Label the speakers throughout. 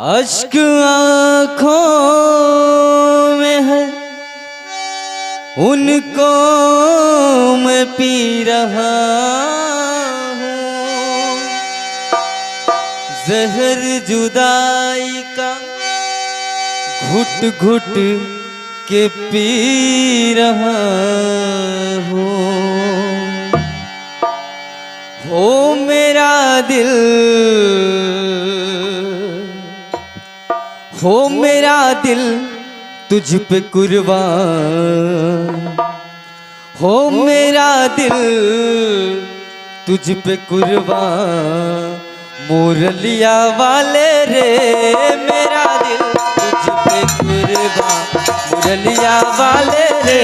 Speaker 1: अश्क आँखों में है, उनको मैं पी रहा हूँ। जहर जुदाई का घुट घुट के पी रहा हूँ। हो मेरा दिल, हो मेरा दिल तुझ पे कुर्बान, हो मेरा दिल तुझ पे कुर्बान। मुरलिया वाले रे मेरा दिल तुझ पे कुर्बान, मुरलिया वाले रे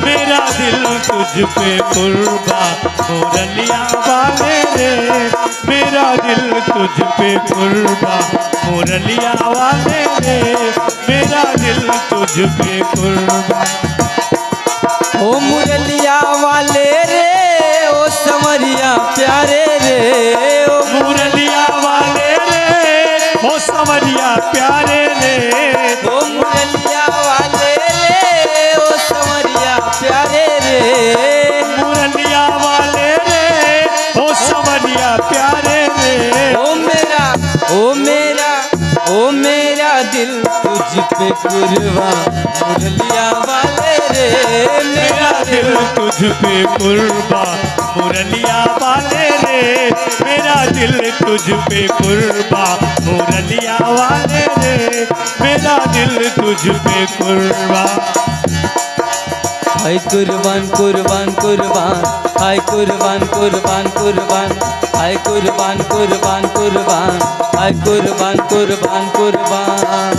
Speaker 2: मेरा दिल तुझ पे कुर्बान। मुरलिया वाले रे मेरा दिल तुझ पे कुर्बान। मुरलिया वाले रे मेरा दिल तुझ पे कुर्बान।
Speaker 1: ओ मुरलिया वाले रे ओ समरिया प्यारे रे, ओ
Speaker 2: मुरलिया वाले रे ओ समरिया प्यारे रे।
Speaker 1: ओ मुरलिया वाले रे ओ समरिया प्यारे रे,
Speaker 2: मुरलिया वाले रे ओ समरिया प्यारे रे।
Speaker 1: ओ मेरा, ओ मेरा, ओ मेरा दिल तुझ पे कुर्बान। मुरलिया वाले रे
Speaker 2: मेरा दिल तुझ पे कुर्बान। मुरलिया वाले रे मेरा दिल तुझ पे कुर्बान। मुरलिया वाले रे मेरा दिल तुझ पे कुर्बान।
Speaker 1: हाय कुर्बान कुर्बान कुर्बान, हाय कुर्बान कुर्बान कुर्बान, हाय कुर्बान कुर्बान कुर्बान, हाय कुर्बान कुर्बान कुर्बान।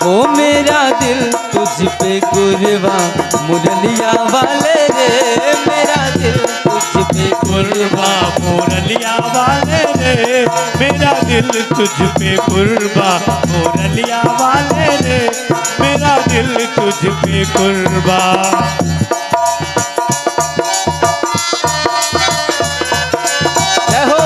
Speaker 1: ओ मेरा दिल तुझ पे कुर्बान। मुरलिया वाले रे मेरा दिल तुझ पे कुर्बान।
Speaker 2: मुरलिया वाले रे मेरा दिल तुझ पे कुर्बान। मुरलिया वाले रे मेरा दिल तुझ पे कुर्बान।
Speaker 1: जय हो।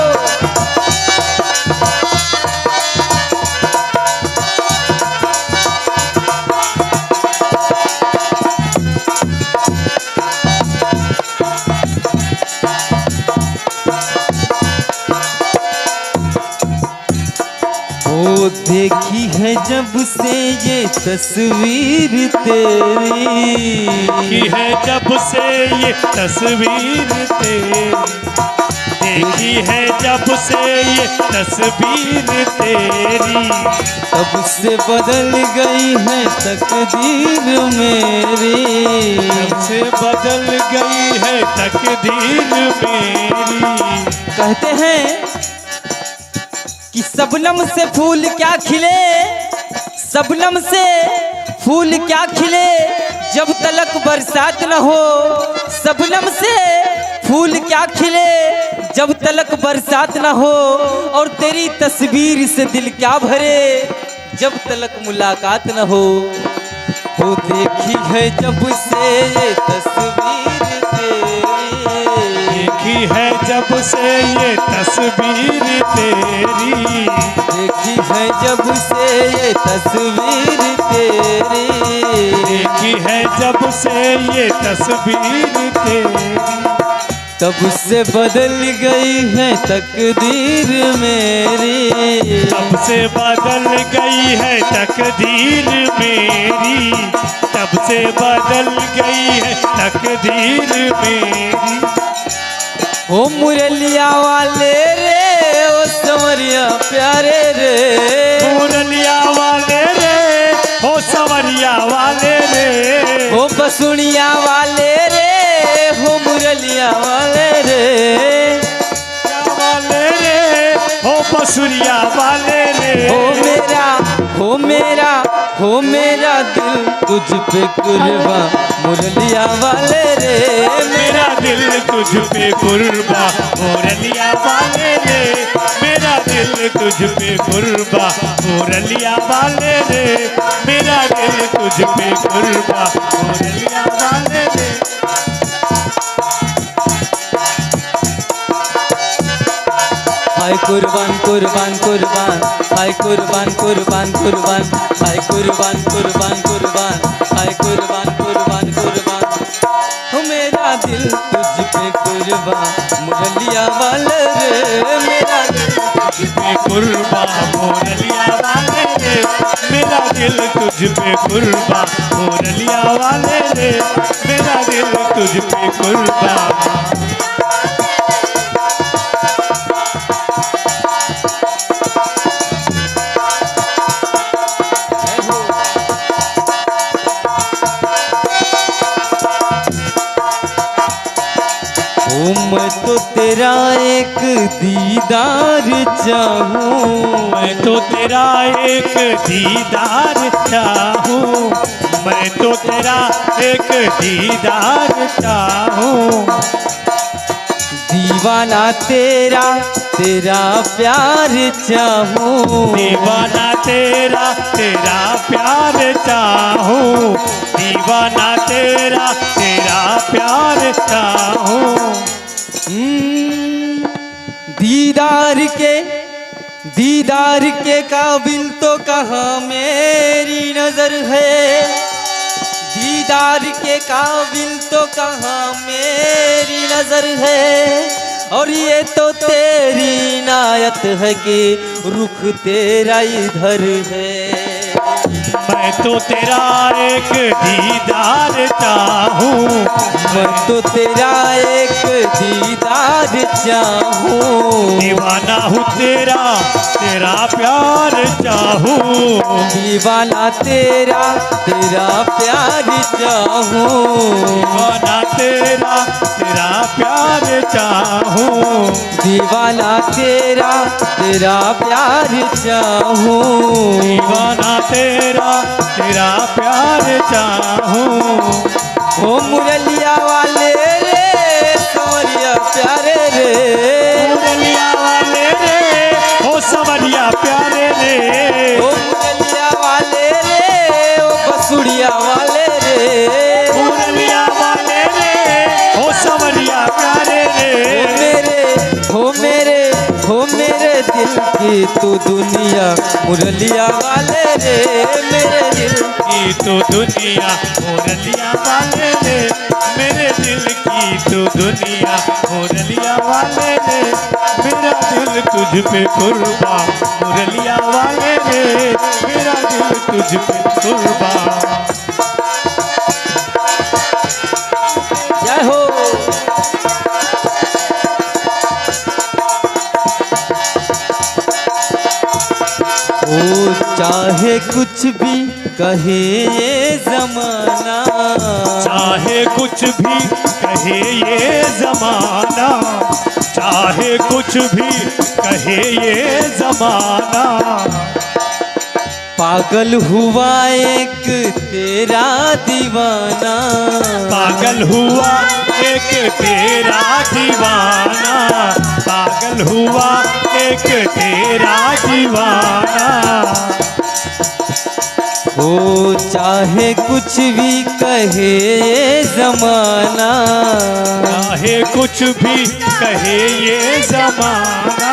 Speaker 1: वो देखी है जब से ये तस्वीर तेरी,
Speaker 2: देखी है जब से ये तस्वीर तेरी। देखी है जब से ये तस्वीर तेरी।
Speaker 1: तब से बदल गई है तकदीर मेरी,
Speaker 2: तब से बदल गई है तकदीर मेरी।
Speaker 1: कहते हैं कि सबनम से फूल क्या खिले, सबनम से फूल क्या खिले जब तलक बरसात न हो। सबनम से फूल क्या खिले जब तलक बरसात न हो, और तेरी तस्वीर से दिल क्या भरे जब तलक मुलाकात न हो। वो देखी है जब से ये तस्वीर तेरी,
Speaker 2: देखी है जब से ये तस्वीर तेरी।
Speaker 1: देखी है जब से ये तस्वीर तेरी,
Speaker 2: देखी है जब से ये तस्वीर तेरी।
Speaker 1: तब से बदल गई है तकदीर मेरी,
Speaker 2: तब से बदल गई है तकदीर मेरी। तब से बदल गई है तकदीर मेरी।
Speaker 1: ओ मुरलिया वाले रे ओ समरिया प्यारे रे,
Speaker 2: मुरलिया वाले रे ओ समरिया वाले रे।
Speaker 1: ओ बसुनिया वाले रे हो मुरलिया वाले रे,
Speaker 2: वाले रे ओ बसुरिया वाले रे।
Speaker 1: हो मेरा, हो मेरा, हो मेरा दिल तुझ पे कुर्बान। मुरलिया वाले रे
Speaker 2: मेरा दिल तुझ पे कुर्बान। मुरलिया वाले रे मेरा दिल तुझ पे कुर्बान। मुरलिया वाले रे मेरा दिल तुझ पे कुर्बान। मुरलिया वाले रे।
Speaker 1: हाय कुर्बान कुर्बान कुर्बान, हाय कुर्बान कुर्बान कुर्बान, हाय कुर्बान कुर्बान कुर्बान, हाय कुर्बान कुर्बान कुर्बान। हो मेरा दिल तुझ पे कुर्बान मुरलिया वाले रे, मेरा दिल
Speaker 2: तुझ पे कुर्बान मुरलिया वाले रे, मेरा दिल तुझ पे कुर्बान मुरलिया वाले रे, मेरा दिल तुझ पे कुर्बान।
Speaker 1: मैं तो तेरा एक दीदार चाहूँ,
Speaker 2: मैं तो तेरा एक दीदार चाहूँ, मैं तो तेरा एक दीदार चाहूँ।
Speaker 1: दीवाना तेरा तेरा प्यार चाहूँ,
Speaker 2: दीवाना तेरा तेरा प्यार चाहूँ, दीवाना तेरा तेरा प्यार चाहूँ।
Speaker 1: दीदार के काबिल तो कहाँ मेरी नजर है, दीदार के काबिल तो कहाँ मेरी नजर है। और ये तो तेरी इनायत है कि रुख तेरा इधर है।
Speaker 2: मैं तो तेरा एक दीदार चाहूँ,
Speaker 1: मैं तो तेरा एक दीदार चाहूँ।
Speaker 2: दीवाना हूँ तेरा तेरा प्यार चाहूँ,
Speaker 1: दीवाना तेरा तेरा प्यार चाहूँ।
Speaker 2: दीवाना तेरा तेरा प्यार चाहूँ,
Speaker 1: दीवाना तेरा तेरा प्यार चाहूँ।
Speaker 2: दीवाना तेरा तेरा प्यार चाहूँ।
Speaker 1: ओ मुरलिया वाले रे सवरिया प्यारे रे,
Speaker 2: मुरलिया वाले रे ओ सवरिया प्यारे रे,
Speaker 1: ओ मुरलिया वाले रे ओ बसुड़िया वाले रे,
Speaker 2: मुरलिया वाले रे ओ सवरिया प्यारे रे।
Speaker 1: हो मेरे दिल की तू दुनिया मुरलिया वाले रे, मेरे दिल
Speaker 2: की तो दुनिया मुरलिया वाले रे, मेरे दिल की तो दुनिया मुरलिया वाले रे, मेरा दिल तुझ पे कुर्बान मुरलिया वाले रे, मेरा दिल तुझ पे कुर्बान।
Speaker 1: जय हो। ओ चाहे कुछ भी कहे ये जमाना,
Speaker 2: चाहे कुछ भी कहे ये जमाना, चाहे कुछ भी कहे ये जमाना।
Speaker 1: पागल हुआ एक तेरा दीवाना,
Speaker 2: पागल हुआ एक तेरा दीवाना, पागल हुआ एक तेरा दीवाना।
Speaker 1: ओ चाहे कुछ भी कहे ये जमाना,
Speaker 2: चाहे कुछ भी कहे ये जमाना,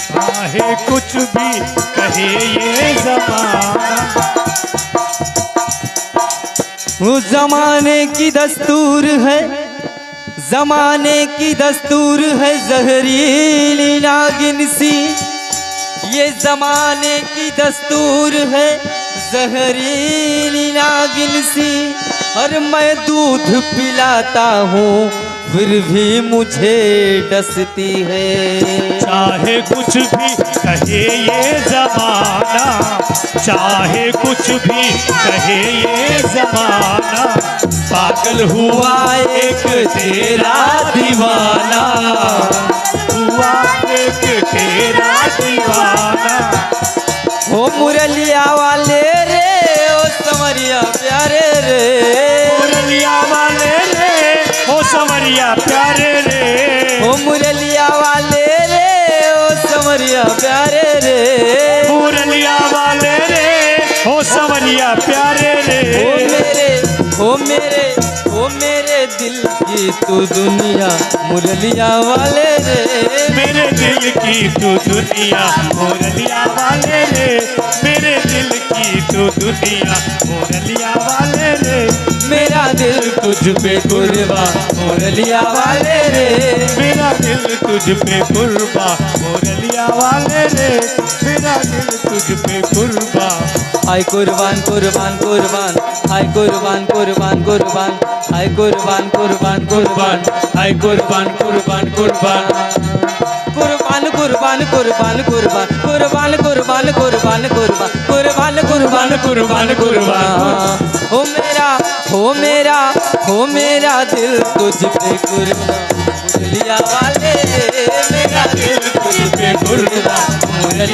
Speaker 2: चाहे कुछ भी कहे ये जमाना।
Speaker 1: वो जमाने की दस्तूर है, जमाने की दस्तूर है जहरीली नागिन सी, ये जमाने की दस्तूर है जहरीली नागिन सी। और मैं दूध पिलाता हूँ फिर भी मुझे डसती है।
Speaker 2: चाहे कुछ भी कहे ये जमाना, चाहे कुछ भी कहे ये जमाना। पागल हुआ एक तेरा दीवाना, हुआ एक तेरा दीवाना।
Speaker 1: ओ मुरलिया वाले रे ओ समरिया प्यारे रे,
Speaker 2: मुरलिया वाले रे ओ समरिया प्यारे रे,
Speaker 1: ओ मुरलिया वाले रे ओ समरिया प्यारे रे,
Speaker 2: मुरलिया वाले रे ओ समरिया प्यारे रे।
Speaker 1: ओ मेरे दिल की तू दुनिया मुरलिया वाले रे,
Speaker 2: मेरे दिल की तू दुनिया मुरलिया वाले तू दुनिया मुरलिया वाले रे
Speaker 1: मेरा दिल तुझ पे कुर्बान मुरलिया वाले रे
Speaker 2: मेरा दिल तुझ पे कुर्बान मुरलिया वाले रे मेरा दिल तुझ पे कुर्बान
Speaker 1: हाय कुर्बान कुर्बान कुर्बान हाय कुर्बान कुर्बान कुर्बान हाय कुर्बान कुर्बान कुर्बान हाय कुर्बान कुर्बान कुर्बान कुर्बान कुर्बान कुर्बान कुर्बान कुर्बान कुर्बान कुर्बान कुर्बान कुर्बान कुर्बान कुर्बान हो मेरा दिल तुझ पे कुर्बान मुरलिया वाले मेरा दिल तुझ पे कुर्बान मुरलिया